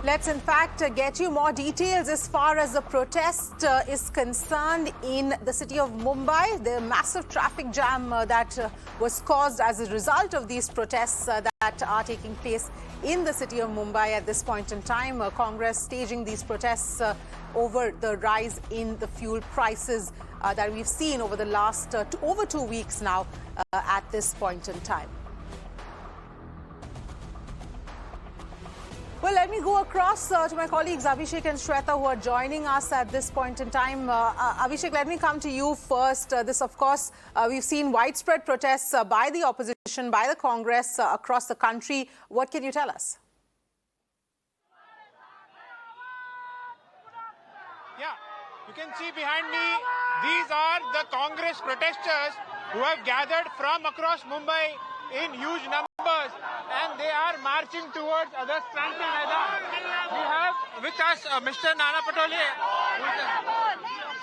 Let's in fact get you more details as far as the protest is concerned in the city of Mumbai. The massive traffic jam that was caused as a result of these protests that are taking place in the city of Mumbai at this point in time. Congress staging these protests over the rise in the fuel prices that we've seen over the last over 2 weeks now at this point in time. Well, let me go across to my colleagues Abhishek and Shweta who are joining us at this point in time. Abhishek, let me come to you first. This, of course, we've seen widespread protests by the opposition, by the Congress across the country. What can you tell us? Yeah, you can see behind me, these are the Congress protesters who have gathered from across Mumbai in huge numbers, and they are marching towards Adas Kranti Maidan. We have with us Mr. Nana Patole.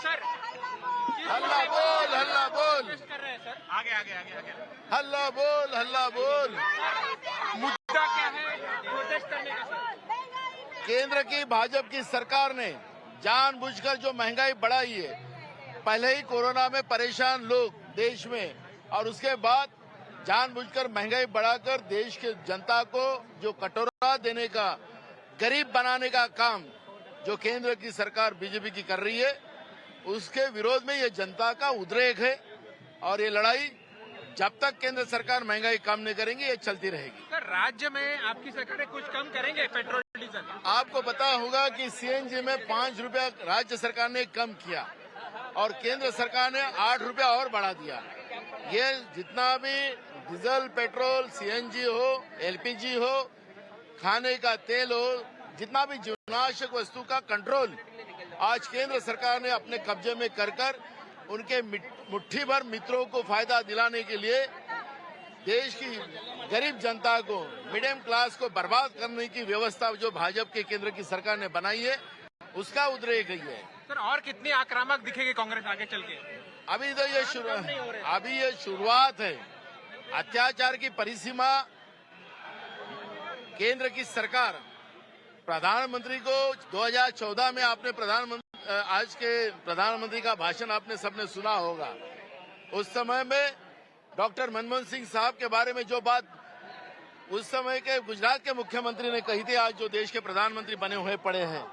Sir, हल्ला बोल हल्ला बोल आगे हल्ला बोल हल्ला बोल मुद्दा क्या है प्रोटेस्ट करने का? सर, केंद्र की भाजपा की सरकार ने जानबूझकर जो महंगाई बढ़ाई है, पहले ही कोरोना में परेशान लोग देश में, और उसके बाद जानबूझकर महंगाई बढ़ाकर देश के जनता को जो कटोरा देने का, गरीब बनाने का काम जो केंद्र की सरकार बीजेपी की कर रही है, उसके विरोध में ये जनता का उद्रेक है। और ये लड़ाई जब तक केंद्र सरकार महंगाई कम नहीं करेंगी, ये चलती रहेगी। सर, राज्य में आपकी सरकार कुछ कम करेंगे पेट्रोल डीजल? आपको पता होगा कि सीएनजी में 5 रुपया राज्य सरकार ने कम किया और केंद्र सरकार ने 8 रुपया और बढ़ा दिया। ये जितना भी डीजल, पेट्रोल, सीएनजी हो, एलपीजी हो, खाने का तेल हो, जितना भी जीवनावश्यक वस्तु का कंट्रोल आज केंद्र सरकार ने अपने कब्जे में कर उनके मुट्ठी भर मित्रों को फायदा दिलाने के लिए देश की गरीब जनता को, मिडियम क्लास को बर्बाद करने की व्यवस्था जो भाजपा के केंद्र की सरकार ने बनाई है, उसका उद्रेक ही है। सर, और कितनी आक्रामक दिखेगी कांग्रेस आगे चल के? अभी तो ये शुरुआत है। अत्याचार की परिसीमा केंद्र की सरकार, प्रधानमंत्री को 2014 में आपने आज के प्रधानमंत्री का भाषण आपने सबने सुना होगा। उस समय में डॉक्टर मनमोहन सिंह साहब के बारे में जो बात उस समय के गुजरात के मुख्यमंत्री ने कही थी, आज जो देश के प्रधानमंत्री बने हुए पड़े हैं,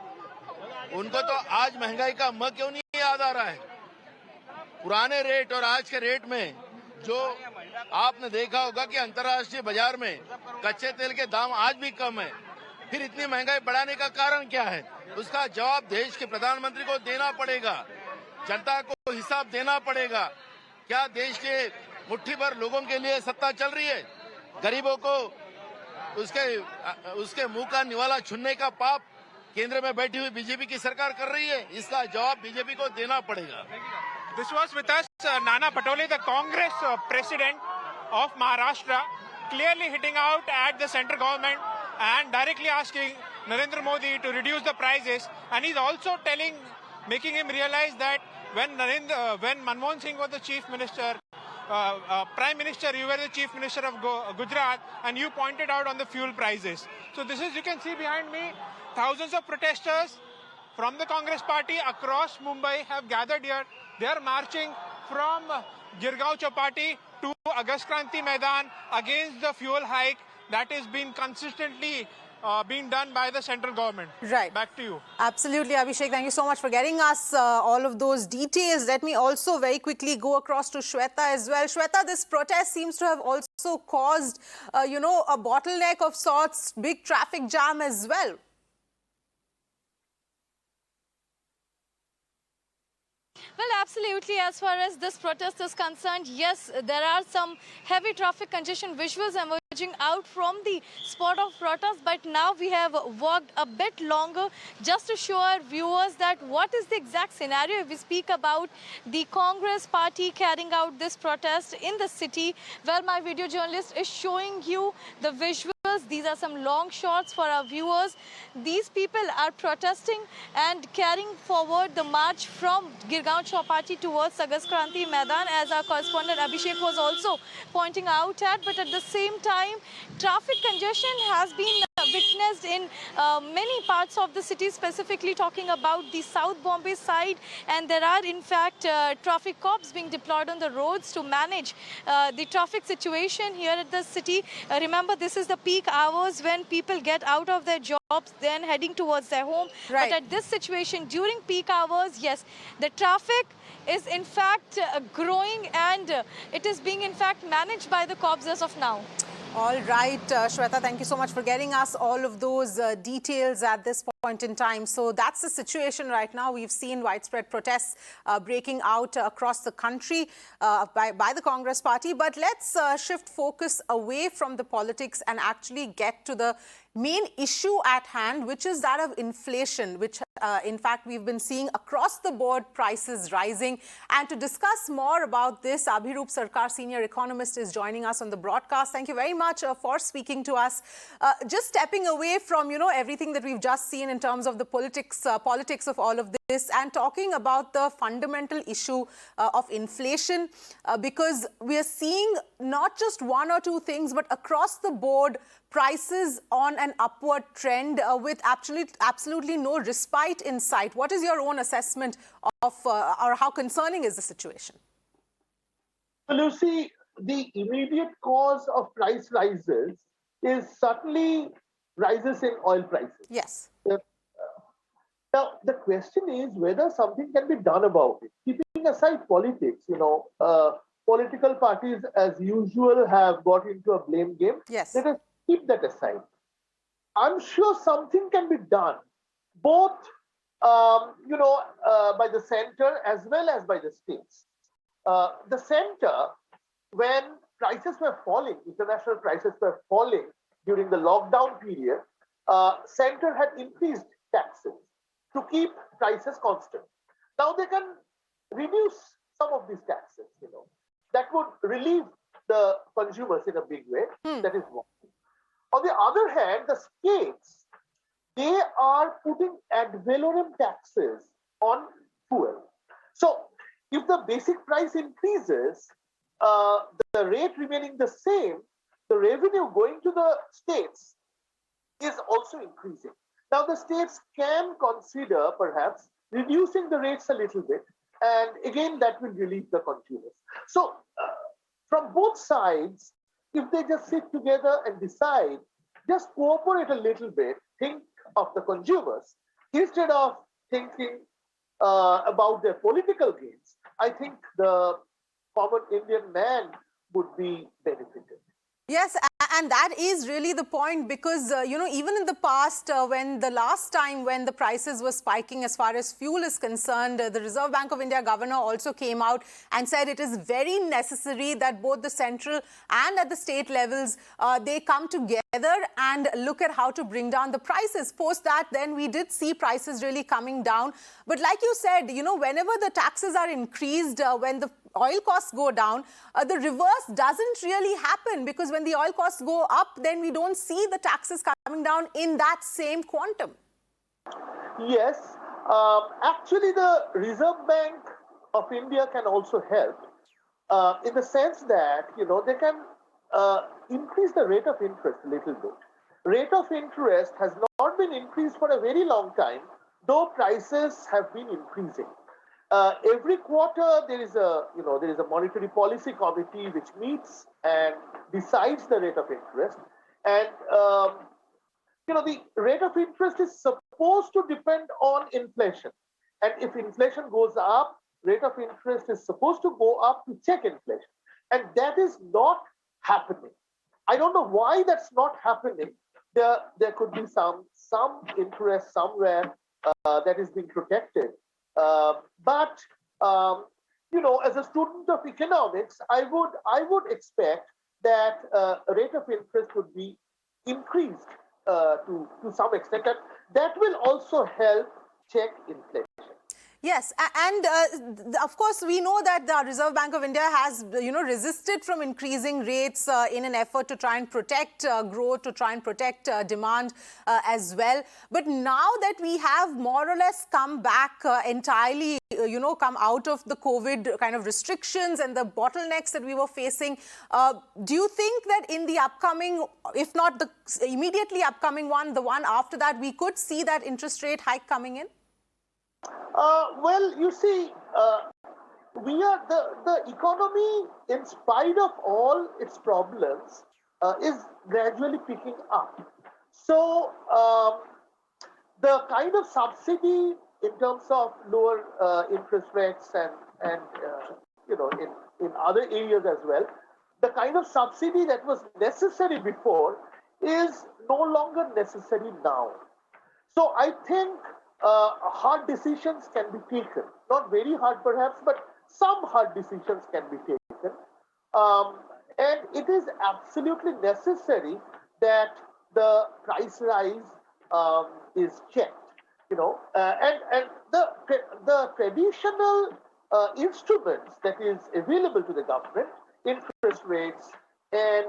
उनको तो आज महंगाई का म क्यों नहीं याद आ रहा है? पुराने रेट और आज के रेट में जो आपने देखा होगा कि अंतर्राष्ट्रीय बाजार में कच्चे तेल के दाम आज भी कम है, फिर इतनी महंगाई बढ़ाने का कारण क्या है? उसका जवाब देश के प्रधानमंत्री को देना पड़ेगा, जनता को हिसाब देना पड़ेगा। क्या देश के मुट्ठी भर लोगों के लिए सत्ता चल रही है? गरीबों को उसके मुंह का निवाला छुनने का पाप केंद्र में बैठी हुई बीजेपी की सरकार कर रही है। इसका जवाब बीजेपी को देना पड़ेगा। This was with us Nana Patole, the Congress president of Maharashtra, clearly hitting out at the central government and directly asking Narendra Modi to reduce the prices. And he's also making him realize that when Manmohan Singh was the chief minister, Prime Minister, you were the chief minister of Gujarat, and you pointed out on the fuel prices. So this is, you can see behind me, thousands of protesters from the Congress party across Mumbai have gathered here. They are marching from Girgaon Chowpatty to Adas Kranti Maidan against the fuel hike that is being consistently being done by the central government. Right. Back to you. Absolutely, Abhishek. Thank you so much for getting us all of those details. Let me also very quickly go across to Shweta as well. Shweta, this protest seems to have also caused, a bottleneck of sorts, big traffic jam as well. Well, absolutely. As far as this protest is concerned, yes, there are some heavy traffic congestion visuals emerging out from the spot of protest. But now we have walked a bit longer just to show our viewers that what is the exact scenario if we speak about the Congress party carrying out this protest in the city. Well, my video journalist is showing you the visuals. These are some long shots for our viewers. These people are protesting and carrying forward the march from Girgaon Chowpatty towards Adas Kranti Maidan, as our correspondent Abhishek was also pointing out at. But at the same time, traffic congestion has been witnessed in many parts of the city, specifically talking about the South Bombay side. And there are, in fact, traffic cops being deployed on the roads to manage the traffic situation here at the city. Remember, this is the peak hours when people get out of their jobs, then heading towards their home. Right. But at this situation, during peak hours, yes, the traffic is in fact growing, and it is being in fact managed by the cops as of now. All right, Shweta, thank you so much for getting us all of those details at this point in time. So that's the situation right now. We've seen widespread protests breaking out across the country by the Congress party. But let's shift focus away from the politics and actually get to the main issue at hand, which is that of inflation, which in fact we've been seeing across the board, prices rising. And to discuss more about this, Abhiroop Sarkar, senior economist, is joining us on the broadcast. Thank you very much for speaking to us. Just stepping away from, everything that we've just seen in terms of the politics of all of this, and talking about the fundamental issue of inflation, because we are seeing not just one or two things, but across the board, prices on an upward trend with absolutely no respite in sight. What is your own assessment of, or how concerning is the situation? Well, you see, the immediate cause of price rises is certainly rises in oil prices. Yes. Now, the question is whether something can be done about it. Keeping aside politics, political parties, as usual, have got into a blame game. Yes. Let us keep that aside. I'm sure something can be done, both, by the center as well as by the states. The center, when prices were falling, international prices were falling during the lockdown period, center had increased taxes to keep prices constant. Now they can reduce some of these taxes, that would relieve the consumers in a big way. That is one. On the other hand, the states, they are putting ad valorem taxes on fuel. So if the basic price increases, the rate remaining the same, the revenue going to the states is also increasing. Now, the states can consider perhaps reducing the rates a little bit, and again, that will relieve the consumers. So, from both sides, if they just sit together and decide, just cooperate a little bit, think of the consumers, instead of thinking about their political gains, I think the common Indian man would be benefited. Yes, and that is really the point, because, even in the past, when the prices were spiking as far as fuel is concerned, the Reserve Bank of India governor also came out and said it is very necessary that both the central and at the state levels, they come together and look at how to bring down the prices. Post that, then we did see prices really coming down. But like you said, whenever the taxes are increased, when the oil costs go down, the reverse doesn't really happen, because when the oil costs go up, then we don't see the taxes coming down in that same quantum. Yes, actually the Reserve Bank of India can also help in the sense that, they can increase the rate of interest a little bit. Rate of interest has not been increased for a very long time, though prices have been increasing. Every quarter there is a monetary policy committee which meets and decides the rate of interest, and the rate of interest is supposed to depend on inflation, and if inflation goes up, rate of interest is supposed to go up to check inflation, and that is not happening. I don't know why that's not happening. There could be some interest somewhere that is being protected. But as a student of economics, I would expect that rate of interest would be increased to some extent, and that will also help check inflation. Yes, and of course we know that the Reserve Bank of India has resisted from increasing rates in an effort to try and protect growth, to try and protect demand as well. But now that we have more or less come back entirely come out of the COVID kind of restrictions and the bottlenecks that we were facing. Do you think that in the upcoming, if not the immediately upcoming one, the one after that, we could see that interest rate hike coming in? Well, you see, the economy, in spite of all its problems, is gradually picking up. So the kind of subsidy in terms of lower interest rates and in other areas as well, the kind of subsidy that was necessary before is no longer necessary now. So I think hard decisions can be taken. Not very hard perhaps, but some hard decisions can be taken. And it is absolutely necessary that the price rise is checked. And the traditional instruments that is available to the government, interest rates and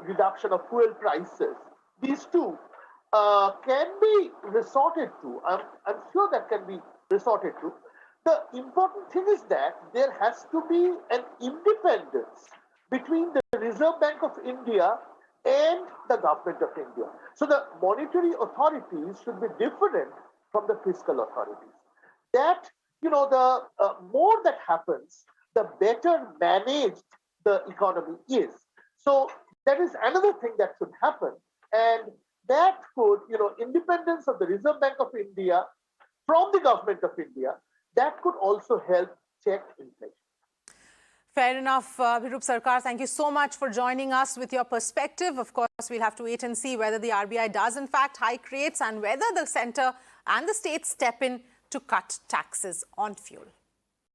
reduction of fuel prices, these two can be resorted to. I'm sure that can be resorted to. The important thing is that there has to be an independence between the Reserve Bank of India and the government of India. So the monetary authorities should be different from the fiscal authorities. That, the more that happens, the better managed the economy is. So that is another thing that should happen. And that could, independence of the Reserve Bank of India from the government of India, that could also help check inflation. Fair enough. Bhirup Sarkar, thank you so much for joining us with your perspective. Of course, we'll have to wait and see whether the RBI does in fact hike rates and whether the centre and the state step in to cut taxes on fuel.